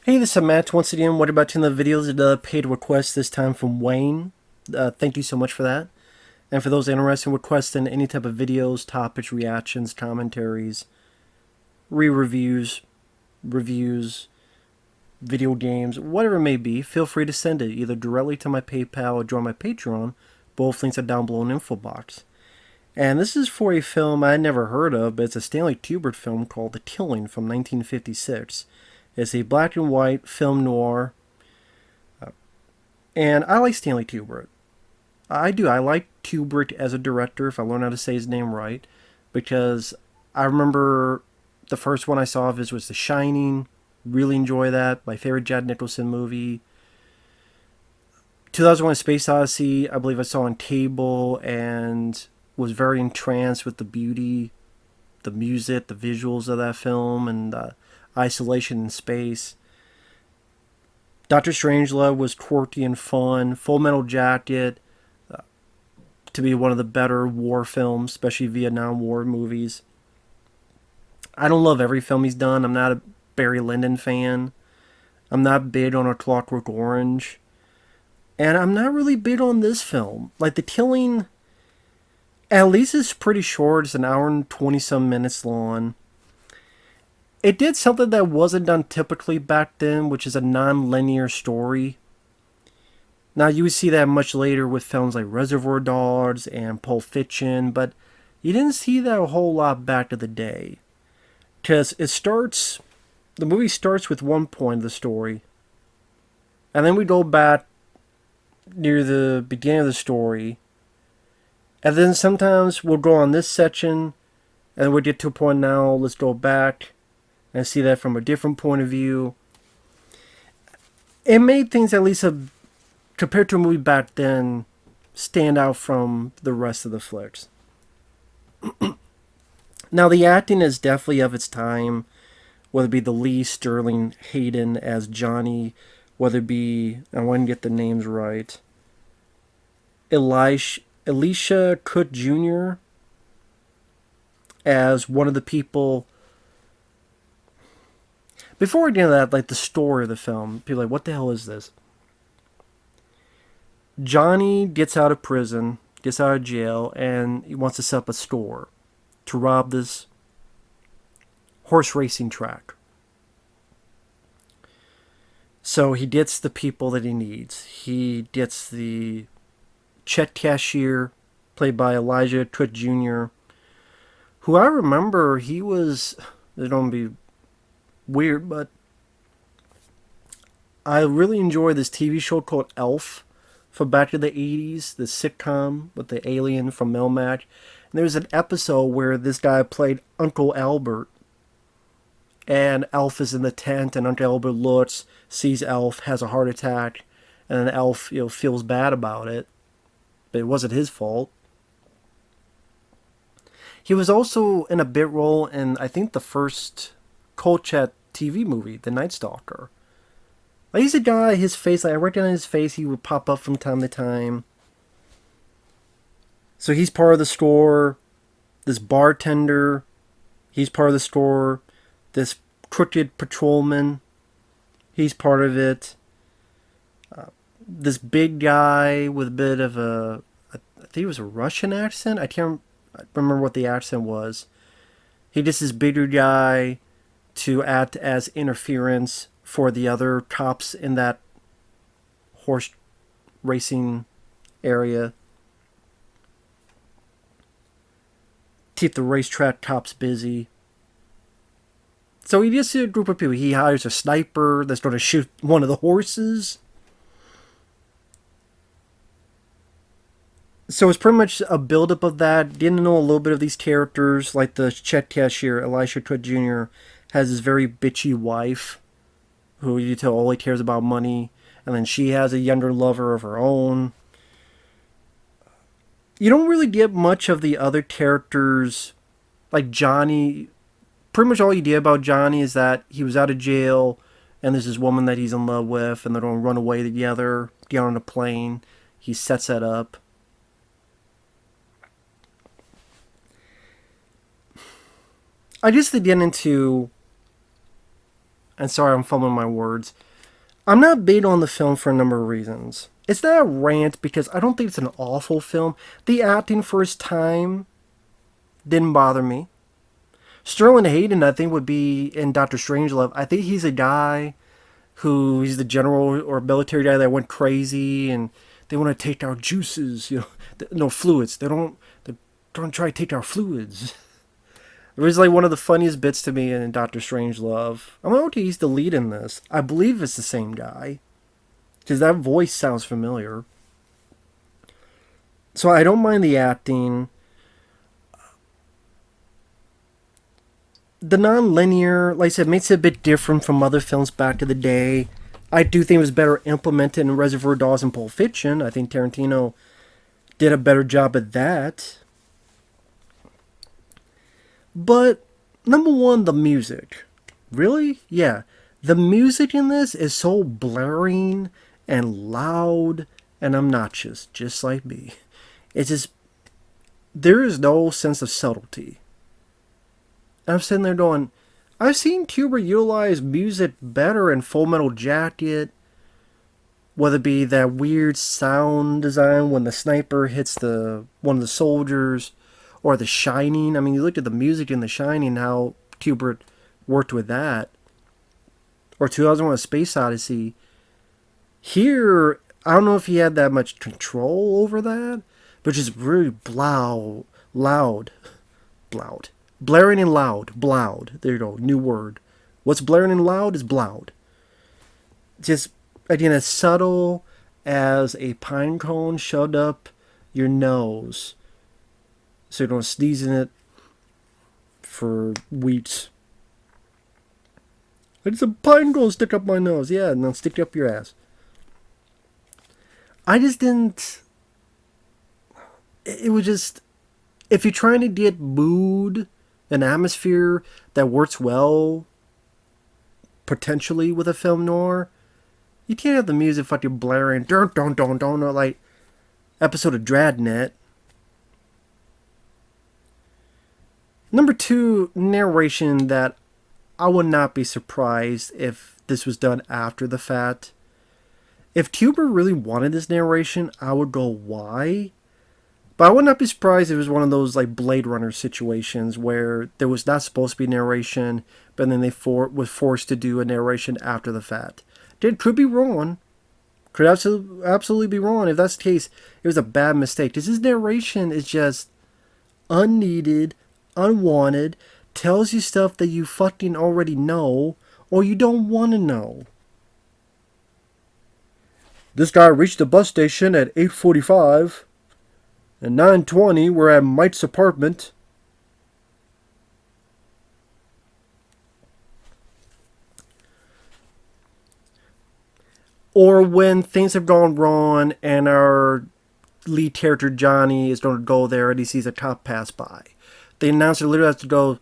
Hey, this is Matt once again. What about in the videos? The paid request this time from Wayne. Thank you so much for that. And for those interested in requesting any type of videos, topics, reactions, commentaries, re-reviews, reviews, video games, whatever it may be, feel free to send it either directly to my PayPal or join my Patreon. Both links are down below in the info box. And this is for a film I had never heard of, but it's a Stanley Kubrick film called The Killing from 1956. It's a black and white film noir. And I like Stanley Kubrick. I do. I like Kubrick as a director, if I learn how to say his name right, because I remember the first one I saw of his was The Shining. Really enjoy that. My favorite Jack Nicholson movie. 2001: Space Odyssey, I believe I saw on cable and was very entranced with the beauty, the music, the visuals of that film, and isolation in space. Doctor Strangelove was quirky and fun. Full Metal Jacket, to be one of the better war films, especially Vietnam War movies. I don't love every film he's done. I'm not a Barry Lyndon fan. I'm not big on A Clockwork Orange. And I'm not really big on this film. Like, The Killing, at least it's pretty short. It's an hour and 20 some minutes long. It did something that wasn't done typically back then, which is a non-linear story. Now, you would see that much later with films like Reservoir Dogs and Pulp Fiction, but you didn't see that a whole lot back in the day. Because the movie starts with one point of the story, and then we go back near the beginning of the story, and then sometimes we'll go on this section, and we'll get to a point now, let's go back and see that from a different point of view. It made things, at least compared to a movie back then, stand out from the rest of the flicks. Now, the acting is definitely of its time, whether it be the Lee Sterling Hayden as Johnny, whether it be, I want to get the names right, Elisha Cook Jr. as one of the people. Before we get into that, like the story of the film, people are like, what the hell is this? Johnny gets out of prison, gets out of jail, and he wants to set up a store to rob this horse racing track. So he gets the people that he needs. He gets the check cashier, played by Elijah Cook Jr., who I remember he was, it don't be weird, but I really enjoy this TV show called Elf from back in the 80s, the sitcom with the alien from Melmac. And there was an episode where this guy played Uncle Albert, and Elf is in the tent, and Uncle Albert looks, sees Elf, has a heart attack, and then Elf, feels bad about it, but it wasn't his fault. He was also in a bit role in, I think, the first Kolchak TV movie, The Night Stalker. Like, he's a guy, his face, like, I recognize his face, he would pop up from time to time. So he's part of the store. This bartender, he's part of the store. This crooked patrolman, he's part of it. This big guy with a bit of I think it was a Russian accent. I can't remember what the accent was. He just this bigger guy to act as interference for the other cops in that horse racing area. Keep the racetrack cops busy. So he gets a group of people. He hires a sniper that's going to shoot one of the horses. So it's pretty much a buildup of that. Getting to know a little bit of these characters, like the check cashier, Elisha Cook Jr., has this very bitchy wife who you tell only cares about money, and then she has a younger lover of her own. You don't really get much of the other characters, like Johnny. Pretty much all you get about Johnny is that he was out of jail, and there's this woman that he's in love with, and they're going to run away together, get on a plane. He sets that up. I just to get into and sorry I'm fumbling my words. I'm not big on the film for a number of reasons. It's not a rant because I don't think it's an awful film. The acting for his time didn't bother me. Sterling Hayden, I think, would be in Doctor Strangelove. I think he's a guy who he's the general or military guy that went crazy and they want to take our juices, no fluids. They're don't try to take our fluids. It was like one of the funniest bits to me in Doctor Strangelove. I'm like, okay, he's the lead in this. I believe it's the same guy because that voice sounds familiar. So I don't mind the acting. The non-linear, like I said, makes it a bit different from other films back in the day. I do think it was better implemented in Reservoir Dogs and Pulp Fiction. I think Tarantino did a better job at that. But, number one, the music. Really? Yeah. The music in this is so blaring and loud and obnoxious, just like me. It's just, there is no sense of subtlety. I'm sitting there going, I've seen Kubrick utilize music better in Full Metal Jacket, whether it be that weird sound design when the sniper hits one of the soldiers, or The Shining. I mean, you look at the music in The Shining, how Kubrick worked with that, or 2001: A Space Odyssey. Here, I don't know if he had that much control over that, but just really loud. Blaring and loud. Bloud. There you go. New word. What's blaring and loud is bloud. Just, again, as subtle as a pine cone shoved up your nose. So you don't sneeze in it for weeks. It's a pine cone stick up my nose. Yeah, and then stick it up your ass. I just didn't... It was just... If you're trying to get mood... an atmosphere that works well, potentially, with a film noir, you can't have the music fucking blaring, like episode of Dragnet. Number two, narration that I would not be surprised if this was done after the fact. If Kubrick really wanted this narration, I would go, why? But I would not be surprised if it was one of those like Blade Runner situations where there was not supposed to be narration, but then they was forced to do a narration after the fact. It could be wrong. Could absolutely be wrong. If that's the case, it was a bad mistake. Because his narration is just unneeded, unwanted, tells you stuff that you fucking already know, or you don't want to know. This guy reached the bus station at 8:45. At 9:20, we're at Mike's apartment. Or when things have gone wrong and our lead character Johnny is going to go there and he sees a cop pass by. The announcer literally has to go,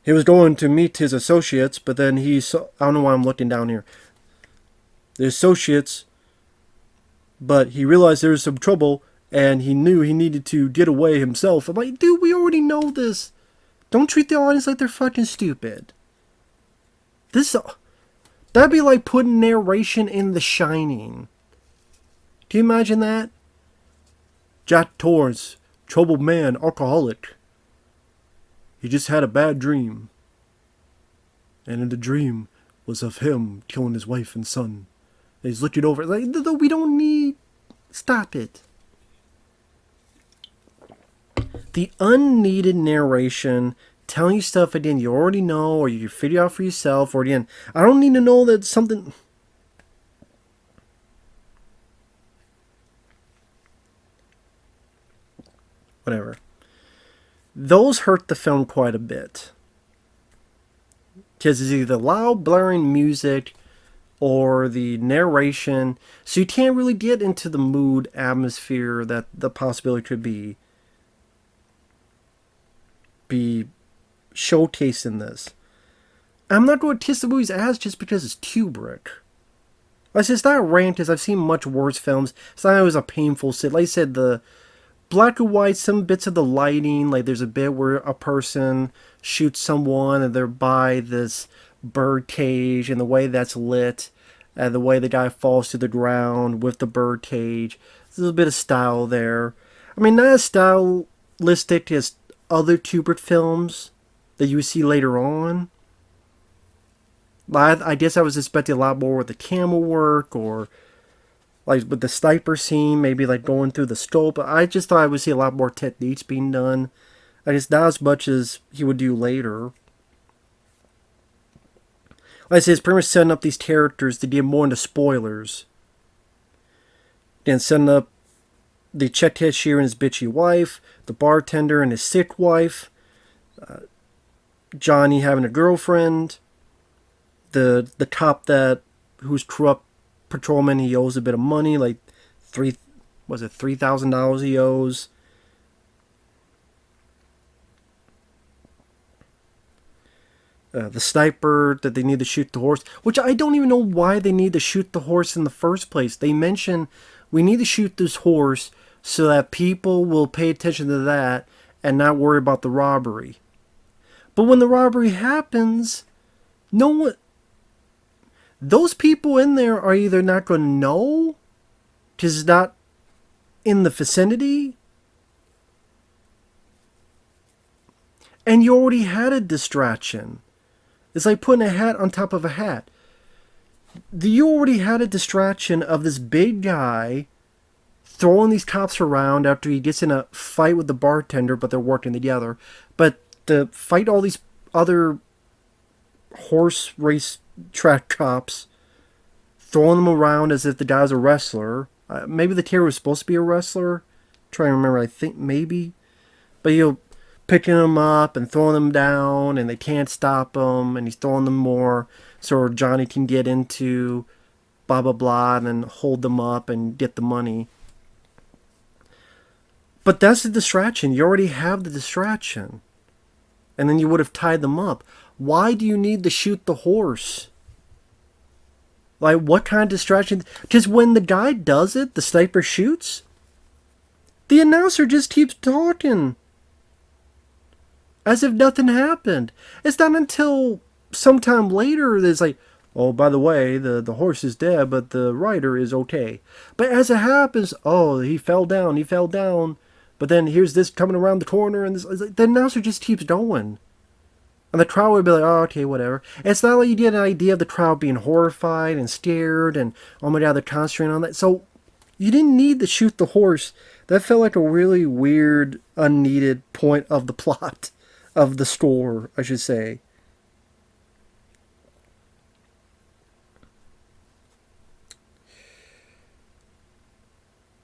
he was going to meet his associates, but then he saw, I don't know why I'm looking down here. The associates, but he realized there was some trouble and he knew he needed to get away himself. I'm like, dude, we already know this. Don't treat the audience like they're fucking stupid. That'd be like putting narration in The Shining. Do you imagine that? Jack Torrance, troubled man, alcoholic. He just had a bad dream. And in the dream was of him killing his wife and son. And he's looking over, like, we don't need... Stop it. The unneeded narration telling you stuff again you already know or you can figure out for yourself, or again, I don't need to know that something... Whatever. Those hurt the film quite a bit. Because it's either loud, blaring music or the narration. So you can't really get into the mood, atmosphere that the possibility could be showcased in this. I'm not going to kiss the movie's ass just because it's Kubrick. It's not a rant, because I've seen much worse films. It's not always a painful sit. Like I said, the black and white, some bits of the lighting, like there's a bit where a person shoots someone and they're by this bird cage and the way that's lit, and the way the guy falls to the ground with the bird cage. There's a little bit of style there. I mean, not as stylistic as other Kubrick films that you see later on. I guess I was expecting a lot more with the camera work, or like with the sniper scene, maybe like going through the scope. I just thought I would see a lot more techniques being done. I guess not as much as he would do later. Like I said, it's pretty much setting up these characters to get more into spoilers. And setting up the check cashier and his bitchy wife, the bartender and his sick wife, Johnny having a girlfriend, the cop who's corrupt patrolman, he owes a bit of money, like $3,000 he owes. The sniper that they need to shoot the horse, which I don't even know why they need to shoot the horse in the first place. They mention we need to shoot this horse so that people will pay attention to that and not worry about the robbery. But when the robbery happens, no one, those people in there are either not going to know because it's not in the vicinity, and you already had a distraction. It's like putting a hat on top of a hat. You already had a distraction of this big guy throwing these cops around after he gets in a fight with the bartender, but they're working together. But to fight all these other horse race track cops, throwing them around as if the guy's a wrestler. Maybe the terror was supposed to be a wrestler. Trying to remember, I think maybe. But picking them up and throwing them down, and they can't stop him, and he's throwing them more so Johnny can get into blah blah blah and then hold them up and get the money. But that's the distraction. You already have the distraction. And then you would have tied them up. Why do you need to shoot the horse? Like, what kind of distraction? Because when the guy does it, the sniper shoots, the announcer just keeps talking as if nothing happened. It's not until sometime later there's like, oh, by the way, the horse is dead, but the rider is okay. But as it happens, oh, he fell down. But then here's this coming around the corner, and the announcer just keeps going. And the crowd would be like, oh, okay, whatever. And it's not like you get an idea of the crowd being horrified and scared and, oh my God, they're concentrating on that. So you didn't need to shoot the horse. That felt like a really weird, unneeded point of the plot. Of the score, I should say.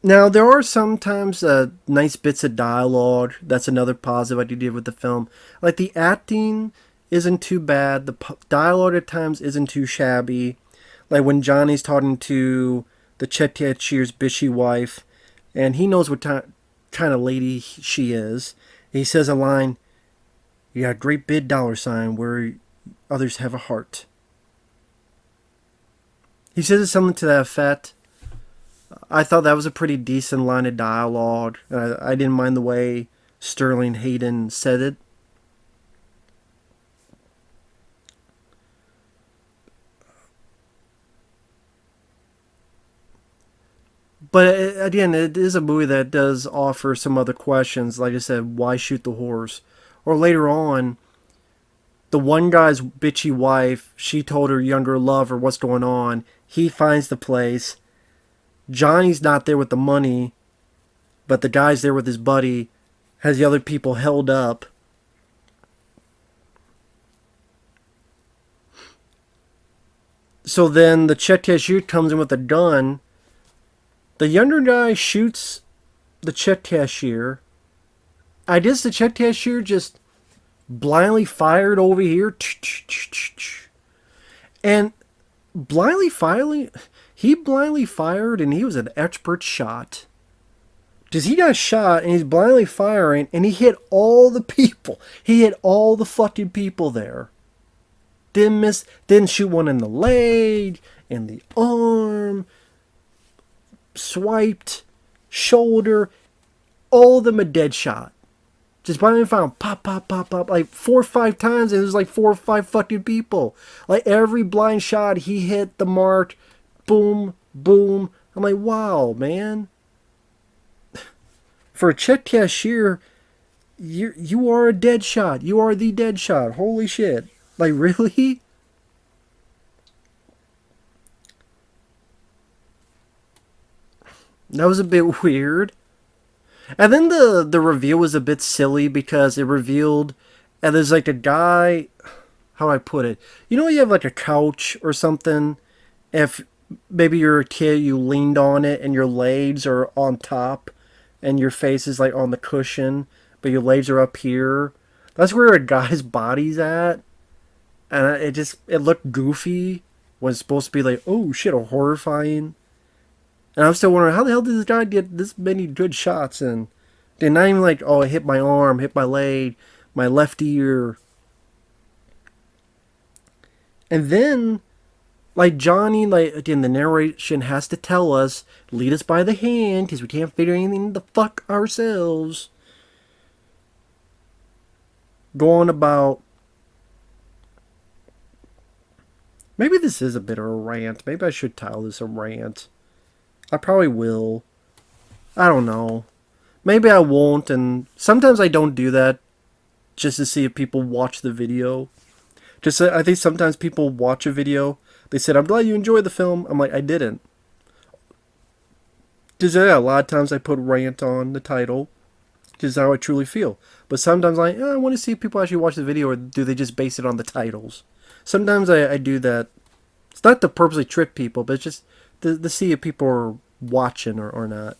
Now, there are sometimes nice bits of dialogue. That's another positive I did with the film. Like, the acting isn't too bad. The dialogue at times isn't too shabby. Like, when Johnny's talking to the check cashier's bitchy wife, and he knows what kind of lady she is. He says a line, "You got a great big $sign where others have a heart." He says something to that effect. I thought that was a pretty decent line of dialogue. I didn't mind the way Sterling Hayden said it. But again, it is a movie that does offer some other questions. Like I said, why shoot the horse? Or later on, the one guy's bitchy wife, she told her younger lover what's going on. He finds the place. Johnny's not there with the money, but the guy's there with his buddy, has the other people held up. So then the check cashier comes in with a gun. The younger guy shoots the check cashier. I guess the check cashier just blindly fired over here. And he blindly fired, and he was an expert shot. Because he got shot, and he's blindly firing, and he hit all the people. He hit all the fucking people there. Didn't shoot one in the leg, in the arm, swiped, shoulder, all of them a dead shot. Just by found pop, pop, pop, pop, like 4 or 5 times, and there's like 4 or 5 fucking people. Like every blind shot, he hit the mark. Boom, boom. I'm like, wow, man. For a check cashier, you are a dead shot. You are the dead shot. Holy shit. Like, really? That was a bit weird. And then the reveal was a bit silly because it revealed, and there's like a guy. How do I put it? You know, you have like a couch or something. If maybe you're a kid, you leaned on it and your legs are on top, and your face is like on the cushion, but your legs are up here. That's where a guy's body's at, and it looked goofy. Was supposed to be like, oh shit, horrifying. And I'm still wondering, how the hell did this guy get this many good shots in? They're not even like, oh, it hit my arm, hit my leg, my left ear. And then, like, Johnny, like, again, the narration has to tell us, lead us by the hand, because we can't figure anything the fuck ourselves. Going about. Maybe this is a bit of a rant. Maybe I should title this a rant. I probably will. I don't know. Maybe I won't, and sometimes I don't do that just to see if people watch the video. Just I think sometimes people watch a video. They said, "I'm glad you enjoyed the film." I'm like, I didn't. Just a lot of times I put rant on the title, just how I truly feel. But sometimes I want to see if people actually watch the video, or do they just base it on the titles? Sometimes I do that. It's not to purposely trick people, but it's just to see if people are watching or not.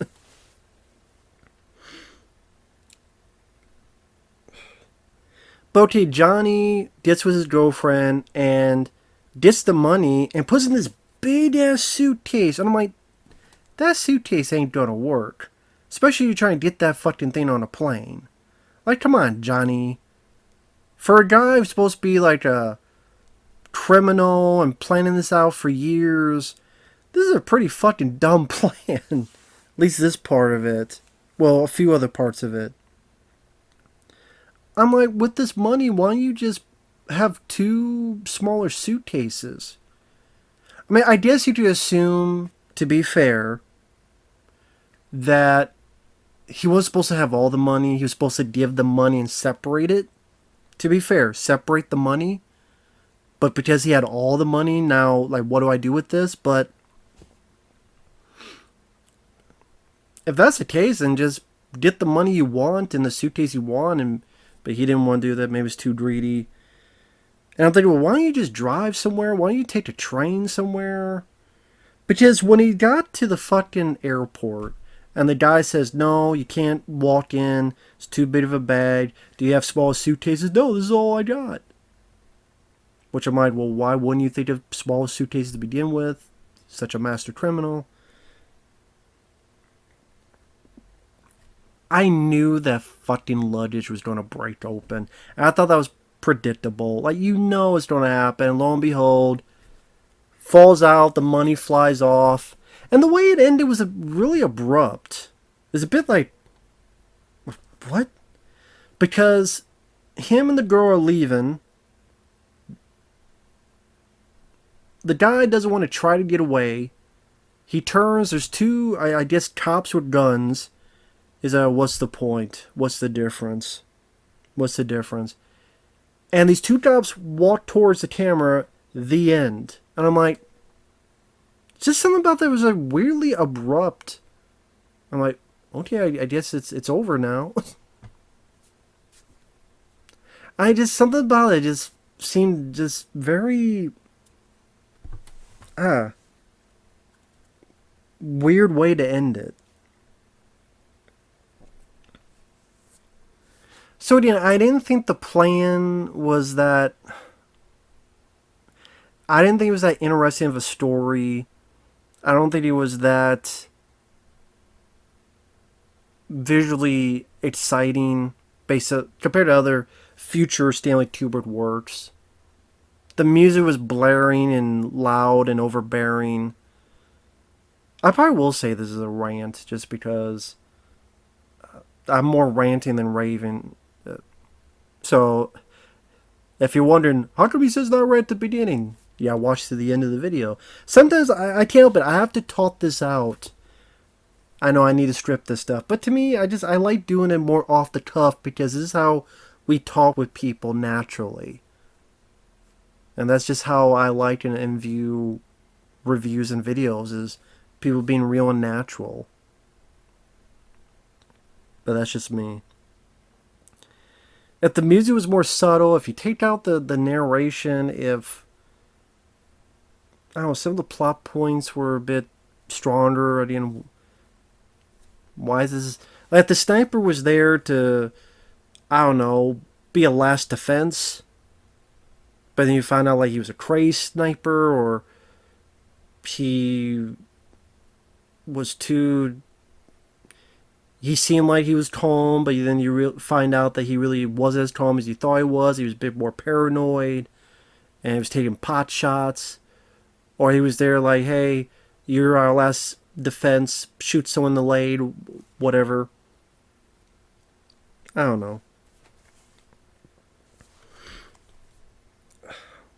But okay, Johnny gets with his girlfriend and gets the money and puts in this big ass suitcase. And I'm like, that suitcase ain't gonna work. Especially you trying to get that fucking thing on a plane. Like, come on, Johnny. For a guy who's supposed to be like a criminal and planning this out for years, this is a pretty fucking dumb plan. At least this part of it. Well, a few other parts of it. I'm like, with this money, why don't you just have 2 smaller suitcases? I mean, I guess you could assume, to be fair, that he was supposed to have all the money. He was supposed to give the money and separate it. To be fair, separate the money. But because he had all the money, now, like, what do I do with this? But if that's the case, then just get the money you want in the suitcase you want. But he didn't want to do that. Maybe it's too greedy. And I'm thinking, well, why don't you just drive somewhere? Why don't you take a train somewhere? Because when he got to the fucking airport, and the guy says, no, you can't walk in. It's too big of a bag. Do you have small suitcases? No, this is all I got. Which I'm like, well, why wouldn't you think of small suitcases to begin with? Such a master criminal. I knew that fucking luggage was going to break open. And I thought that was predictable. Like, you know it's going to happen. And lo and behold, falls out, the money flies off. And the way it ended was really abrupt. It was a bit like, what? Because him and the girl are leaving. The guy doesn't want to try to get away. He turns, there's 2, I guess, cops with guns. Is that, what's the point? What's the difference? What's the difference? And these 2 cops walk towards the camera, the end. And I'm like, just something about that was like weirdly abrupt. I'm like, okay, I guess it's over now. Something about it just seemed just very, weird way to end it. So again, I didn't think the plan was that. I didn't think it was that interesting of a story. I don't think it was that visually exciting compared to other future Stanley Kubrick works. The music was blaring and loud and overbearing. I probably will say this is a rant just because I'm more ranting than raving. So if you're wondering, how come he says that right at the beginning? Yeah, watch to the end of the video. Sometimes I can't help it. I have to talk this out. I know I need to strip this stuff. But to me, I like doing it more off the cuff because this is how we talk with people naturally. And that's just how I like and view reviews and videos is people being real and natural. But that's just me. If the music was more subtle, if you take out the narration, if I don't know, some of the plot points were a bit stronger. I didn't. Why is this? Like the sniper was there to, I don't know, be a last defense. But then you find out like he was a crazed sniper, or he was too. He seemed like he was calm, but then you find out that he really wasn't as calm as you thought he was. He was a bit more paranoid, and he was taking pot shots. Or he was there like, hey, you're our last defense, shoot someone in the leg, whatever. I don't know.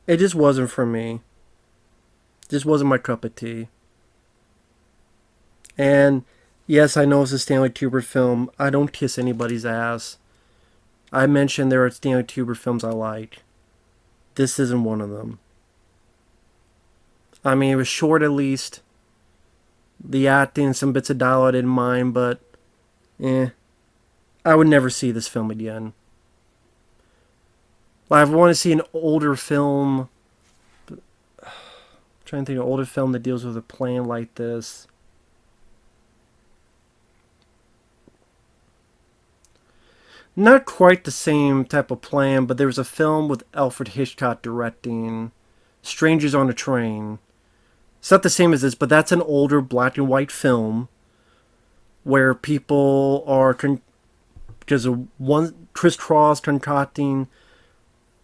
It just wasn't for me. It just wasn't my cup of tea. And yes, I know it's a Stanley Kubrick film. I don't kiss anybody's ass. I mentioned there are Stanley Kubrick films I like. This isn't one of them. I mean, it was short at least. The acting, some bits of dialogue I didn't mind, but eh. I would never see this film again. I want to see an older film. I'm trying to think of an older film that deals with a plan like this. Not quite the same type of plan, but there was a film with Alfred Hitchcock directing, Strangers on a Train. It's not the same as this, but that's an older black and white film where people are because of one crisscross concocting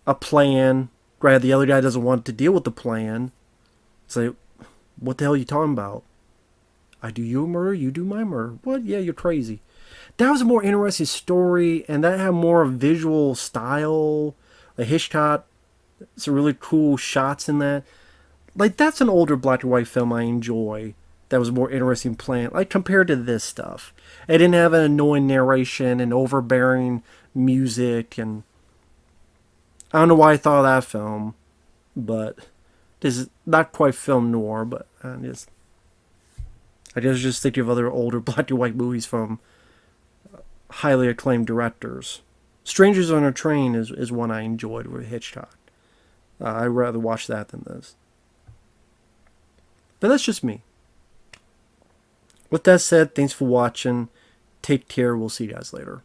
a plan. Right, the other guy doesn't want to deal with the plan. It's like, what the hell are you talking about? I do your murder, you do my murder. What? Yeah, you're crazy. That was a more interesting story, and that had more visual style. Like Hitchcock, some really cool shots in that. Like that's an older black and white film I enjoy. That was a more interesting plan, like compared to this stuff. It didn't have an annoying narration and overbearing music, and I don't know why I thought of that film, but this is not quite film noir. But I just think of other older black and white movies from highly acclaimed directors. Strangers on a Train is one I enjoyed with Hitchcock. I'd rather watch that than this. But that's just me. With that said, thanks for watching. Take care. We'll see you guys later.